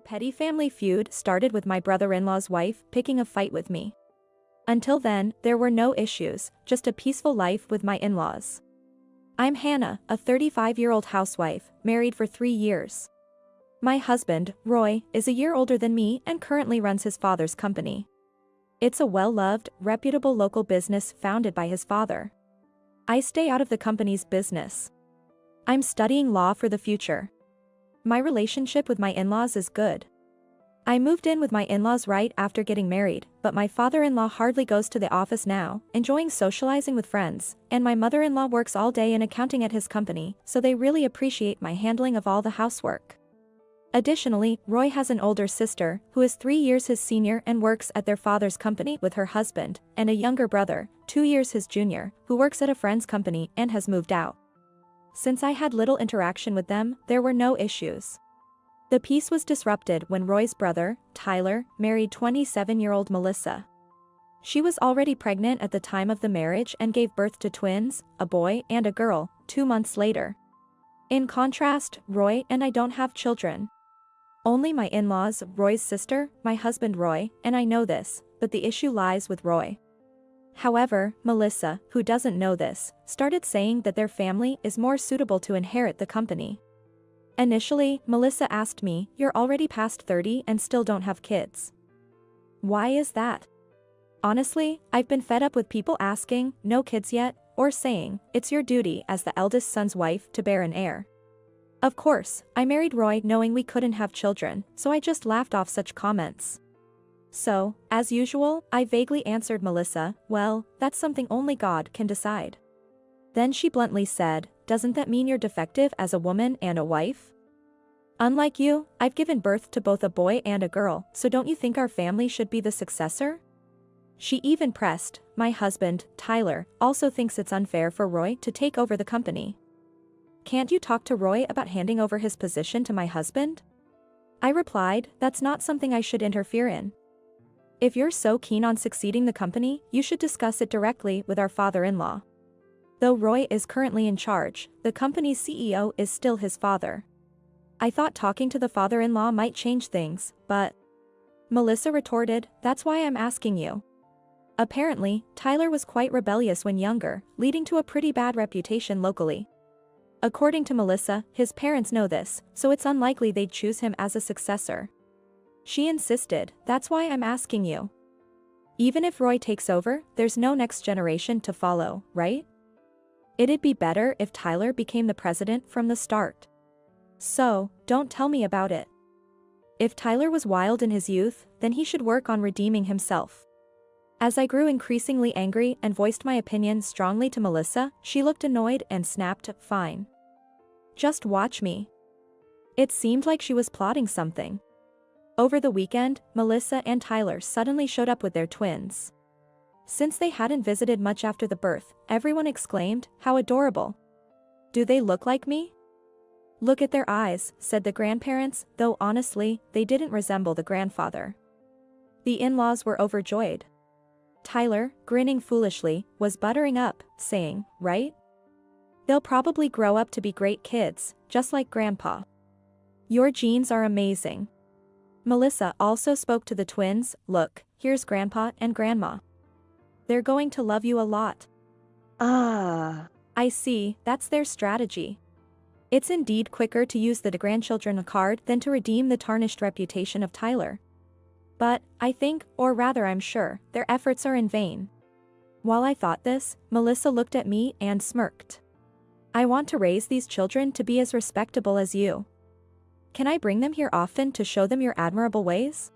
petty family feud started with my brother-in-law's wife picking a fight with me. Until then, there were no issues, just a peaceful life with my in-laws. I'm Hannah, a 35-year-old housewife, married for 3 years. My husband, Roy, is a year older than me and currently runs his father's company. It's a well-loved, reputable local business founded by his father. I stay out of the company's business. I'm studying law for the future. My relationship with my in-laws is good. I moved in with my in-laws right after getting married, but my father-in-law hardly goes to the office now, enjoying socializing with friends, and my mother-in-law works all day in accounting at his company, so they really appreciate my handling of all the housework. Additionally, Roy has an older sister, who is 3 years his senior and works at their father's company with her husband, and a younger brother, 2 years his junior, who works at a friend's company and has moved out. Since I had little interaction with them, there were no issues. The peace was disrupted when Roy's brother, Tyler, married 27-year-old Melissa. She was already pregnant at the time of the marriage and gave birth to twins, a boy and a girl, 2 months later. In contrast, Roy and I don't have children. Only my in-laws, Roy's sister, my husband Roy, and I know this, but the issue lies with Roy. However, Melissa, who doesn't know this, started saying that their family is more suitable to inherit the company. Initially, Melissa asked me, "You're already past 30 and still don't have kids. Why is that?" Honestly, I've been fed up with people asking, "No kids yet?" or saying, "It's your duty as the eldest son's wife to bear an heir." Of course, I married Roy knowing we couldn't have children, so I just laughed off such comments. So, as usual, I vaguely answered Melissa, "Well, that's something only God can decide." Then she bluntly said, "Doesn't that mean you're defective as a woman and a wife? Unlike you, I've given birth to both a boy and a girl, so don't you think our family should be the successor?" She even pressed, "My husband, Tyler, also thinks it's unfair for Roy to take over the company. Can't you talk to Roy about handing over his position to my husband?" I replied, "That's not something I should interfere in. If you're so keen on succeeding the company, you should discuss it directly with our father-in-law. Though Roy is currently in charge, the company's CEO is still his father. I thought talking to the father-in-law might change things, but..." Melissa retorted, "That's why I'm asking you." Apparently, Tyler was quite rebellious when younger, leading to a pretty bad reputation locally. According to Melissa, his parents know this, so it's unlikely they'd choose him as a successor. She insisted, "That's why I'm asking you. Even if Roy takes over, there's no next generation to follow, right? It'd be better if Tyler became the president from the start. So, don't tell me about it. If Tyler was wild in his youth, then he should work on redeeming himself." As I grew increasingly angry and voiced my opinion strongly to Melissa, she looked annoyed and snapped, "Fine. Just watch me." It seemed like she was plotting something. Over the weekend, Melissa and Tyler suddenly showed up with their twins. Since they hadn't visited much after the birth, everyone exclaimed, "How adorable. Do they look like me?" "Look at their eyes," said the grandparents, though honestly, they didn't resemble the grandfather. The in-laws were overjoyed. Tyler, grinning foolishly, was buttering up, saying, "Right? They'll probably grow up to be great kids, just like Grandpa. Your genes are amazing." Melissa also spoke to the twins, "Look, here's Grandpa and Grandma. They're going to love you a lot." "Ah, I see, that's their strategy. It's indeed quicker to use the grandchildren card than to redeem the tarnished reputation of Tyler. But, I think, or rather I'm sure, their efforts are in vain." While I thought this, Melissa looked at me and smirked. "I want to raise these children to be as respectable as you. Can I bring them here often to show them your admirable ways?"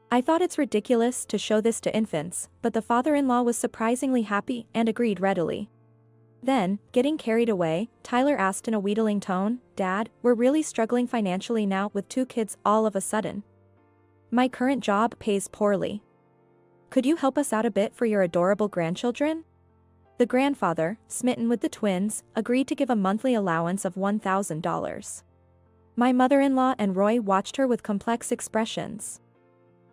I thought it's ridiculous to show this to infants, but the father-in-law was surprisingly happy and agreed readily. Then, getting carried away, Tyler asked in a wheedling tone, "Dad, we're really struggling financially now with 2 kids all of a sudden. My current job pays poorly. Could you help us out a bit for your adorable grandchildren?" The grandfather, smitten with the twins, agreed to give a monthly allowance of $1,000. My mother-in-law and Roy watched her with complex expressions.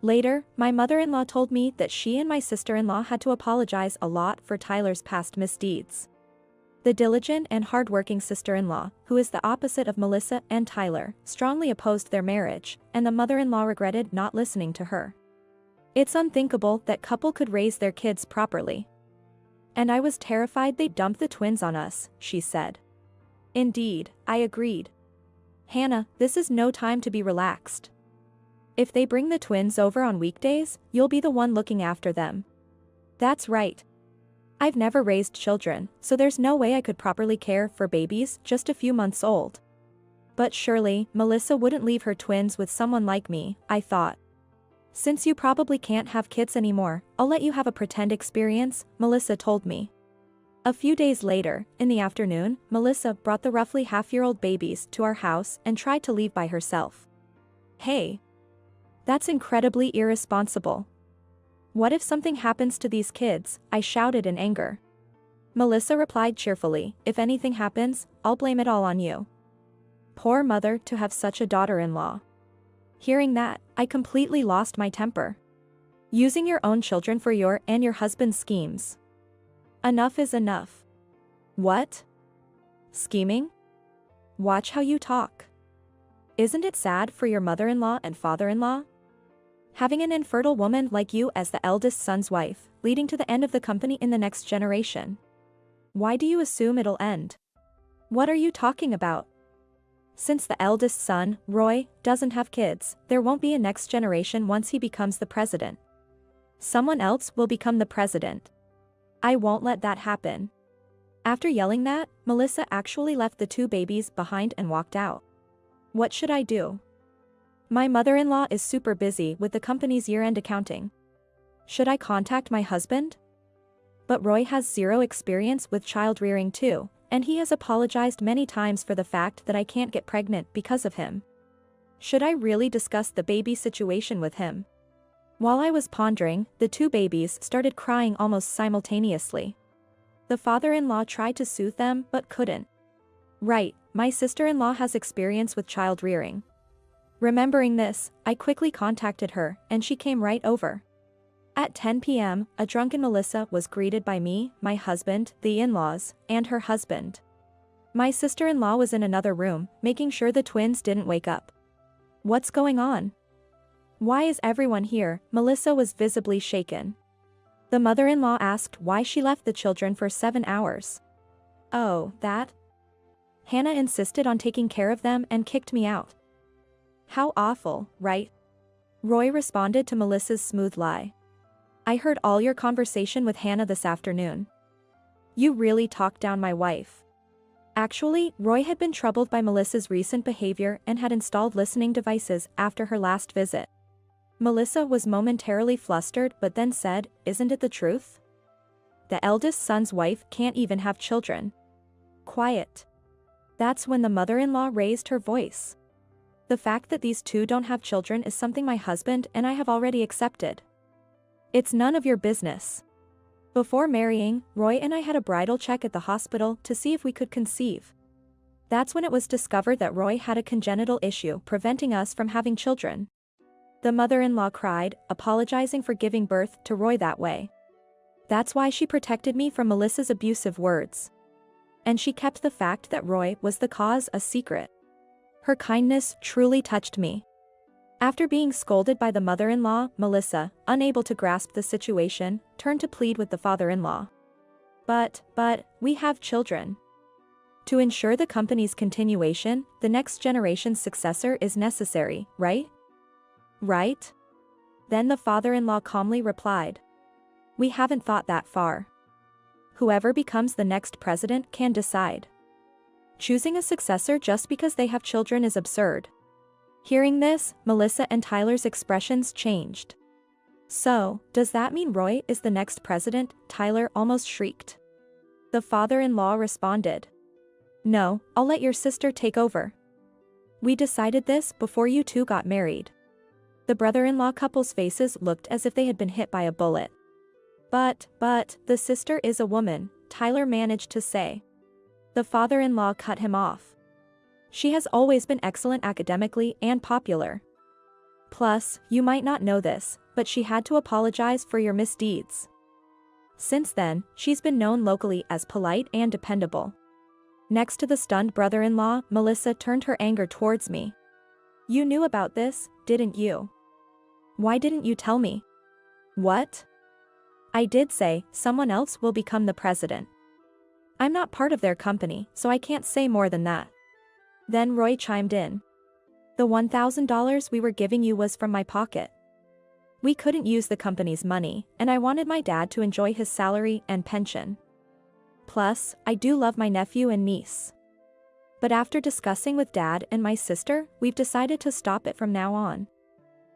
Later, my mother-in-law told me that she and my sister-in-law had to apologize a lot for Tyler's past misdeeds. The diligent and hardworking sister-in-law, who is the opposite of Melissa and Tyler, strongly opposed their marriage, and the mother-in-law regretted not listening to her. It's unthinkable that couple could raise their kids properly. And I was terrified they'd dump the twins on us, she said. Indeed, I agreed. Hannah, this is no time to be relaxed. If they bring the twins over on weekdays, you'll be the one looking after them. That's right. I've never raised children, so there's no way I could properly care for babies just a few months old. But surely, Melissa wouldn't leave her twins with someone like me, I thought. Since you probably can't have kids anymore, I'll let you have a pretend experience, Melissa told me. A few days later, in the afternoon, Melissa brought the roughly half-year-old babies to our house and tried to leave by herself. Hey! That's incredibly irresponsible. What if something happens to these kids? I shouted in anger. Melissa replied cheerfully, if anything happens, I'll blame it all on you. Poor mother to have such a daughter-in-law. Hearing that, I completely lost my temper. Using your own children for your and your husband's schemes. Enough is enough. What? Scheming? Watch how you talk. Isn't it sad for your mother-in-law and father-in-law? Having an infertile woman like you as the eldest son's wife, leading to the end of the company in the next generation. Why do you assume it'll end? What are you talking about? Since the eldest son, Roy, doesn't have kids, there won't be a next generation once he becomes the president. Someone else will become the president. I won't let that happen. After yelling that, Melissa actually left the two babies behind and walked out. What should I do? My mother-in-law is super busy with the company's year-end accounting. Should I contact my husband? But Roy has zero experience with child-rearing too, and he has apologized many times for the fact that I can't get pregnant because of him. Should I really discuss the baby situation with him? While I was pondering, the two babies started crying almost simultaneously. The father-in-law tried to soothe them but couldn't. Right, my sister-in-law has experience with child-rearing. Remembering this, I quickly contacted her, and she came right over. At 10 p.m., a drunken Melissa was greeted by me, my husband, the in-laws, and her husband. My sister-in-law was in another room, making sure the twins didn't wake up. What's going on? Why is everyone here? Melissa was visibly shaken. The mother-in-law asked why she left the children for 7 hours. Oh, that? Hannah insisted on taking care of them and kicked me out. How awful, right? Roy responded to Melissa's smooth lie. I heard all your conversation with Hannah this afternoon. You really talked down my wife. Actually, Roy had been troubled by Melissa's recent behavior and had installed listening devices after her last visit. Melissa was momentarily flustered but then said, isn't it the truth? The eldest son's wife can't even have children. Quiet. That's when the mother-in-law raised her voice. The fact that these two don't have children is something my husband and I have already accepted. It's none of your business. Before marrying, Roy and I had a bridal check at the hospital to see if we could conceive. That's when it was discovered that Roy had a congenital issue preventing us from having children. The mother-in-law cried, apologizing for giving birth to Roy that way. That's why she protected me from Melissa's abusive words. And she kept the fact that Roy was the cause a secret. Her kindness truly touched me. After being scolded by the mother-in-law, Melissa, unable to grasp the situation, turned to plead with the father-in-law. But, we have children. To ensure the company's continuation, the next generation's successor is necessary, right? Right? Then the father-in-law calmly replied. We haven't thought that far. Whoever becomes the next president can decide. Choosing a successor just because they have children is absurd. Hearing this, Melissa and Tyler's expressions changed. So, does that mean Roy is the next president? Tyler almost shrieked. The father-in-law responded. No, I'll let your sister take over. We decided this before you two got married. The brother-in-law couple's faces looked as if they had been hit by a bullet. But, the sister is a woman, Tyler managed to say. The father-in-law cut him off. She has always been excellent academically and popular. Plus, you might not know this, but she had to apologize for your misdeeds. Since then, she's been known locally as polite and dependable. Next to the stunned brother-in-law, Melissa turned her anger towards me. You knew about this, didn't you? Why didn't you tell me? What? I did say, someone else will become the president. I'm not part of their company, so I can't say more than that. Then Roy chimed in. The $1,000 we were giving you was from my pocket. We couldn't use the company's money, and I wanted my dad to enjoy his salary and pension. Plus, I do love my nephew and niece. But after discussing with Dad and my sister, we've decided to stop it from now on.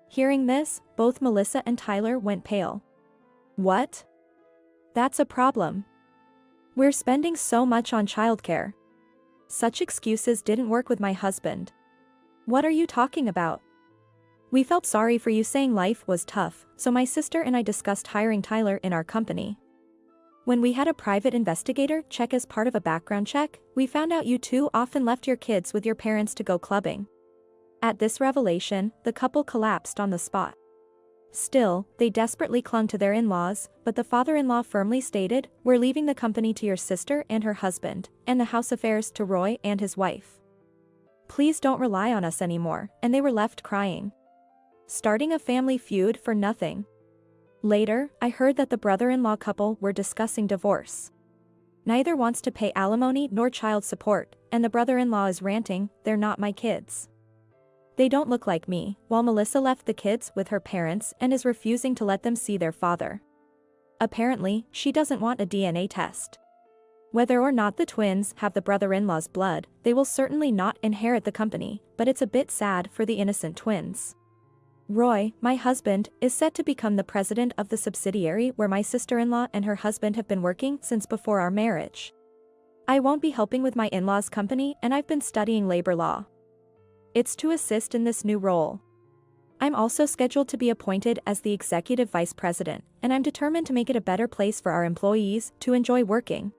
Hearing this, both Melissa and Tyler went pale. What? That's a problem. We're spending so much on childcare. Such excuses didn't work with my husband. What are you talking about? We felt sorry for you saying life was tough, so my sister and I discussed hiring Tyler in our company. When we had a private investigator check as part of a background check, we found out you two often left your kids with your parents to go clubbing. At this revelation, the couple collapsed on the spot. Still, they desperately clung to their in-laws, but the father-in-law firmly stated, "We're leaving the company to your sister and her husband, and the house affairs to Roy and his wife. Please don't rely on us anymore," and they were left crying. Starting a family feud for nothing. Later, I heard that the brother-in-law couple were discussing divorce. Neither wants to pay alimony nor child support, and the brother-in-law is ranting, "They're not my kids. They don't look like me," while Melissa left the kids with her parents and is refusing to let them see their father. Apparently, she doesn't want a DNA test. Whether or not the twins have the brother-in-law's blood, they will certainly not inherit the company, but it's a bit sad for the innocent twins. Roy, my husband, is set to become the president of the subsidiary where my sister-in-law and her husband have been working since before our marriage. I won't be helping with my in-laws' company, and I've been studying labor law. It's to assist in this new role. I'm also scheduled to be appointed as the executive vice president, and I'm determined to make it a better place for our employees to enjoy working.